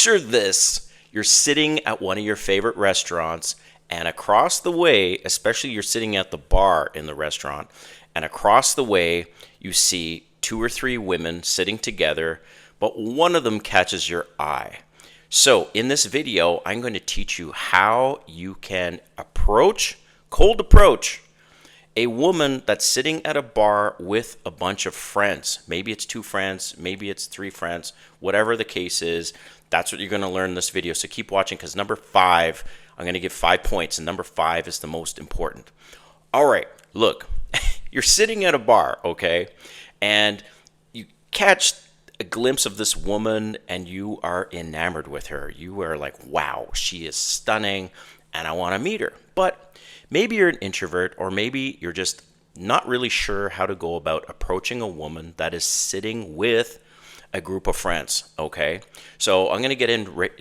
picture this. You're sitting at one of your favorite restaurants, and across the way, especially you're sitting at the bar in the restaurant, and across the way, you see two or three women sitting together, but one of them catches your eye. So in this video, I'm going to teach you how you can cold approach, a woman that's sitting at a bar with a bunch of friends. Maybe it's two friends, maybe it's three friends, whatever the case is. That's what you're going to learn in this video. So keep watching, because number 5, I'm going to give 5 points, and number 5 is the most important. All right, look, you're sitting at a bar, okay, and you catch a glimpse of this woman and you are enamored with her. You are like, wow, she is stunning and I want to meet her. But maybe you're an introvert, or maybe you're just not really sure how to go about approaching a woman that is sitting with a group of friends, okay? So I'm going to get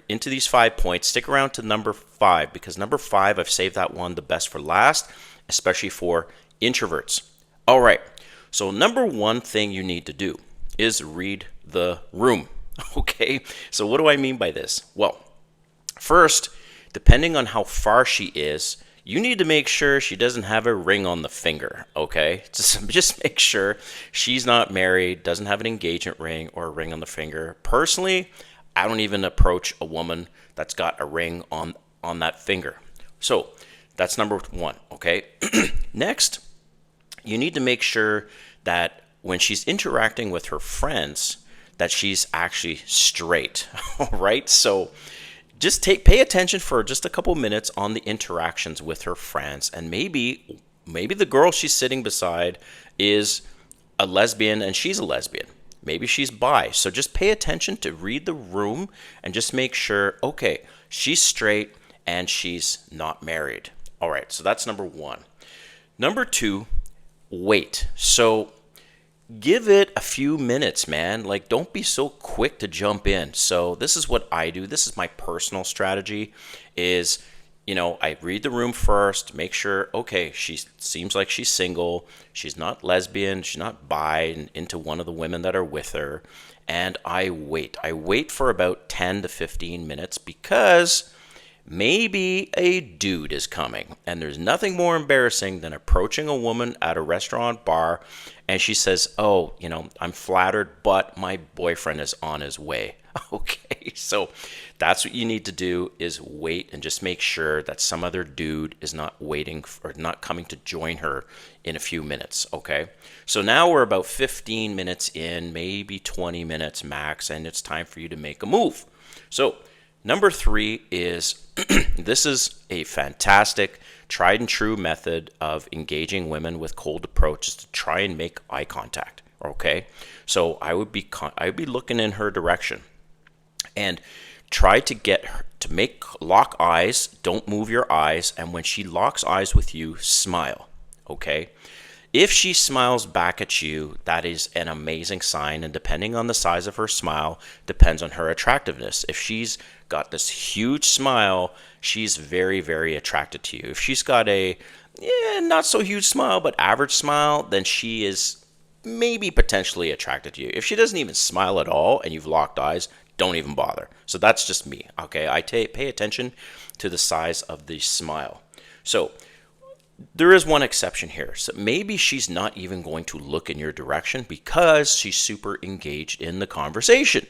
into these 5 points. Stick around to number 5, because number 5, I've saved that one the best for last, especially for introverts. All right, so number 1 thing you need to do is read the room, okay? So what do I mean by this? Well, first, depending on how far she is, you need to make sure she doesn't have a ring on the finger, okay? Just make sure she's not married, doesn't have an engagement ring or a ring on the finger. Personally, I don't even approach a woman that's got a ring on that finger. So that's number 1, okay? Next, you need to make sure that when she's interacting with her friends, that she's actually straight, all right? So just pay attention for just a couple minutes on the interactions with her friends, and maybe the girl she's sitting beside is a lesbian and she's a lesbian. Maybe she's bi. So just pay attention to read the room and just make sure, okay, she's straight and she's not married. All right, so that's number 1. Number 2, wait. So give it a few minutes, man. Like, don't be so quick to jump in. So this is what I do. This is my personal strategy is, I read the room first, make sure, okay, she seems like she's single. She's not lesbian. She's not bi and into one of the women that are with her. And I wait. I wait for about 10 to 15 minutes, because maybe a dude is coming, and there's nothing more embarrassing than approaching a woman at a restaurant bar and she says, oh, I'm flattered, but my boyfriend is on his way. Okay, so that's what you need to do, is wait and just make sure that some other dude is not waiting or not coming to join her in a few minutes, okay? So now we're about 15 minutes in, maybe 20 minutes max, and it's time for you to make a move. So number 3 is, this is a fantastic tried and true method of engaging women with cold approaches, to try and make eye contact, okay? So I would be looking in her direction and try to get her to lock eyes. Don't move your eyes, and when she locks eyes with you, smile, okay? If she smiles back at you, that is an amazing sign, and depending on the size of her smile, depends on her attractiveness. If she's got this huge smile, she's very, very attracted to you. If she's got a not so huge smile, but average smile, then she is maybe potentially attracted to you. If she doesn't even smile at all and you've locked eyes, don't even bother. So that's just me, okay? I pay attention to the size of the smile. So there is one exception here. So maybe she's not even going to look in your direction because she's super engaged in the conversation.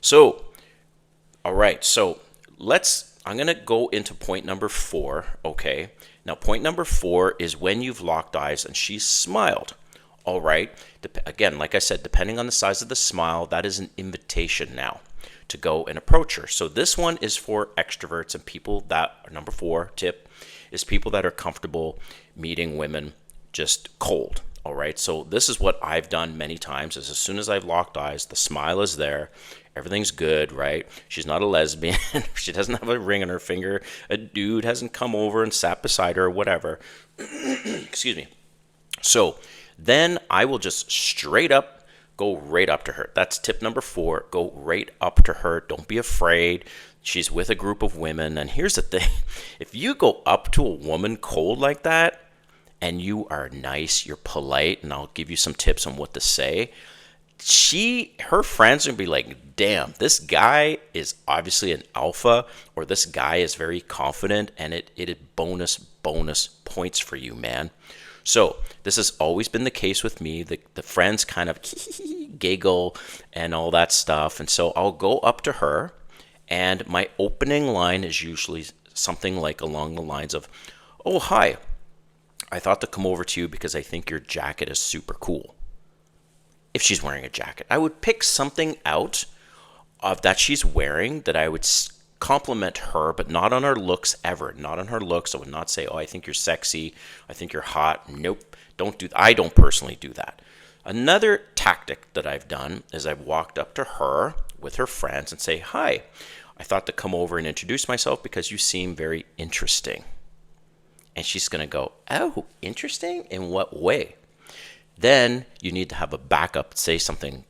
So, all right, so I'm going to go into point number 4, okay? Now, point number 4 is when you've locked eyes and she's smiled, all right? Again, like I said, depending on the size of the smile, that is an invitation now to go and approach her. So this one is for extroverts and people that, number 4 tip, is people that are comfortable meeting women just cold, all right? So this is what I've done many times, is as soon as I've locked eyes, the smile is there, everything's good, right? She's not a lesbian, she doesn't have a ring on her finger, a dude hasn't come over and sat beside her or whatever. Excuse me. So then I will just straight up go right up to her. That's tip number 4. Go right up to her. Don't be afraid. She's with a group of women. And here's the thing. If you go up to a woman cold like that and you are nice, you're polite, and I'll give you some tips on what to say, her friends would be like, damn, this guy is obviously an alpha, or this guy is very confident, and it bonus points for you, man. So this has always been the case with me. The friends kind of giggle and all that stuff. And so I'll go up to her, and my opening line is usually something like along the lines of, oh, hi, I thought to come over to you because I think your jacket is super cool. If she's wearing a jacket, I would pick something out of that she's wearing that I would compliment her, but not on her looks ever. Not on her looks. I would not say, oh, I think you're sexy. I think you're hot. Nope. I don't personally do that. Another tactic that I've done is I've walked up to her with her friends and say, hi, I thought to come over and introduce myself because you seem very interesting. And she's going to go, oh, interesting? In what way? Then you need to have a backup, say something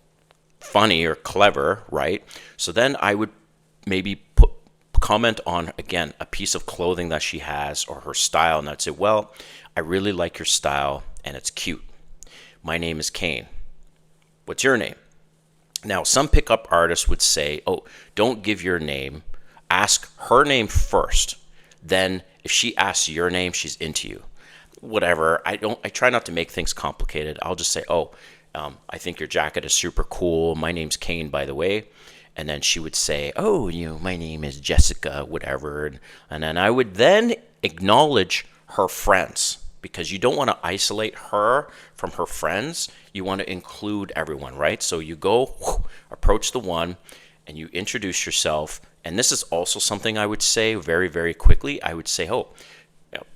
funny or clever, right? So then I would maybe comment on, again, a piece of clothing that she has or her style, and I'd say, well, I really like your style and it's cute. My name is Kane. What's your name? Now, some pickup artists would say, oh, don't give your name. Ask her name first. Then if she asks your name, she's into you. Whatever. I try not to make things complicated. I'll just say, oh, I think your jacket is super cool. My name's Kane, by the way. And then she would say, oh, my name is Jessica, whatever. And then I would then acknowledge her friends, because you don't want to isolate her from her friends. You want to include everyone, right? So you go, approach the one, and you introduce yourself. And this is also something I would say very, very quickly. I would say, oh,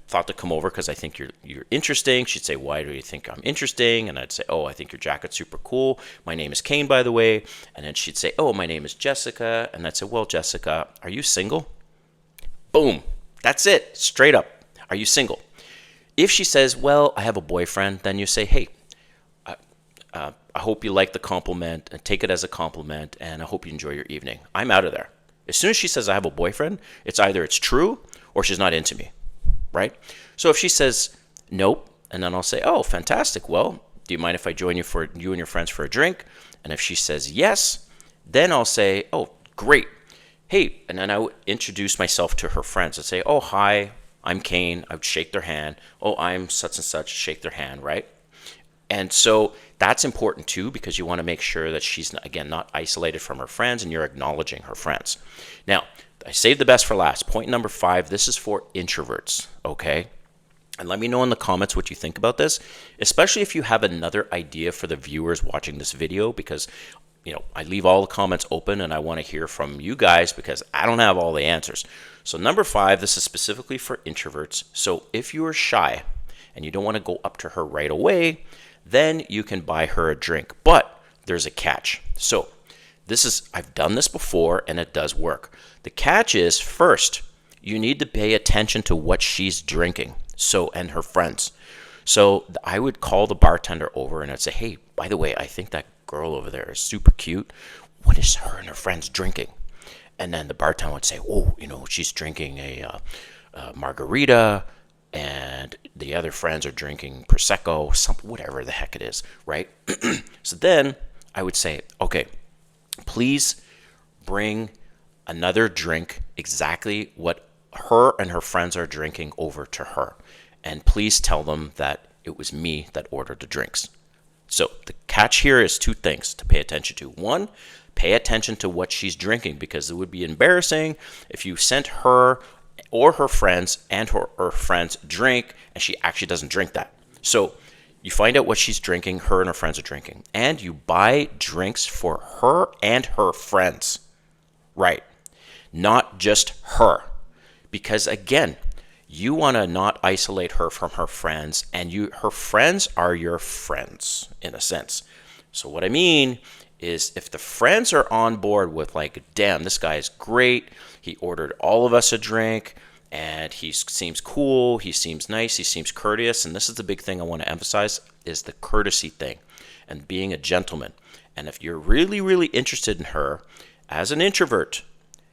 thought to come over because I think you're interesting. She'd say, why do you think I'm interesting? And I'd say, oh, I think your jacket's super cool. My name is Kane, by the way. And then she'd say, oh, my name is Jessica. And I'd say, well, Jessica, are you single? Boom. That's it. Straight up. Are you single? If she says, well, I have a boyfriend, then you say, hey, I hope you like the compliment and take it as a compliment, and I hope you enjoy your evening. I'm out of there. As soon as she says I have a boyfriend, it's either it's true or she's not into me. Right? So if she says nope, and then I'll say, oh, fantastic. Well, do you mind if I join you and your friends for a drink? And if she says yes, then I'll say, oh, great. Hey, and then I would introduce myself to her friends. I'd say, oh, hi, I'm Kane. I would shake their hand. Oh, I'm such and such. Shake their hand, right? And so that's important too, because you want to make sure that she's, again, not isolated from her friends, and you're acknowledging her friends. Now, I saved the best for last. Point number 5, this is for introverts, okay? And let me know in the comments what you think about this, especially if you have another idea for the viewers watching this video, because I leave all the comments open and I want to hear from you guys because I don't have all the answers. So number 5, this is specifically for introverts. So if you are shy and you don't want to go up to her right away, then you can buy her a drink. But there's a catch. So I've done this before and it does work. The catch is, first, you need to pay attention to what she's drinking, and her friends. So I would call the bartender over and I'd say, hey, by the way, I think that girl over there is super cute. What is her and her friends drinking? And then the bartender would say, oh, she's drinking a margarita, and the other friends are drinking Prosecco, whatever the heck it is, right? So then I would say, okay, please bring another drink exactly what her and her friends are drinking over to her. And please tell them that it was me that ordered the drinks. So the catch here is 2 things to pay attention to. 1, pay attention to what she's drinking, because it would be embarrassing if you sent her or her friends and her friends drink and she actually doesn't drink that. So you find out what she's drinking, her and her friends are drinking, and you buy drinks for her and her friends. Right. Not just her. Because again, you want to not isolate her from her friends, and her friends are your friends in a sense. So what I mean is, if the friends are on board with like, damn, this guy is great. He ordered all of us a drink and he seems cool. He seems nice. He seems courteous. And this is the big thing I want to emphasize, is the courtesy thing and being a gentleman. And if you're really, really interested in her as an introvert,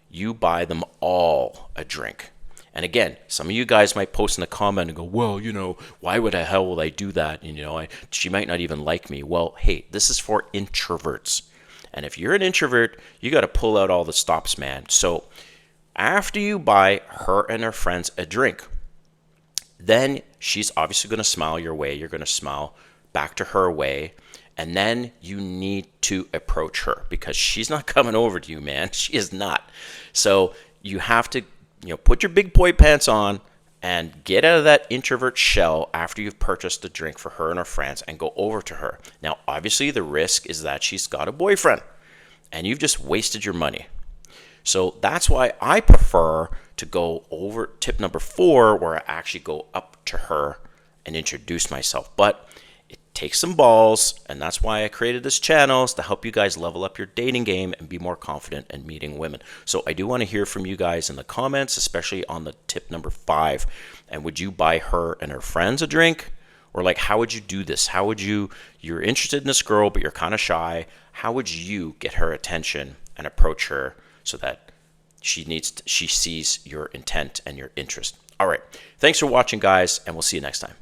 you buy them all a drink. And again, some of you guys might post in the comment and go, well, why would the hell will I do that? She might not even like me. Well, hey, this is for introverts. And if you're an introvert, you got to pull out all the stops, man. So after you buy her and her friends a drink, then she's obviously going to smile your way. You're going to smile back to her way. And then you need to approach her because she's not coming over to you, man. She is not. So you have to, put your big boy pants on and get out of that introvert shell after you've purchased a drink for her and her friends and go over to her. Now, obviously, the risk is that she's got a boyfriend and you've just wasted your money. So that's why I prefer to go over tip number 4, where I actually go up to her and introduce myself. But it takes some balls, and that's why I created this channel, is to help you guys level up your dating game and be more confident in meeting women. So I do want to hear from you guys in the comments, especially on the tip number 5. And would you buy her and her friends a drink? Or how would you do this? How would you're interested in this girl, but you're kind of shy. How would you get her attention and approach her so that she sees your intent and your interest? All right. Thanks for watching, guys, and we'll see you next time.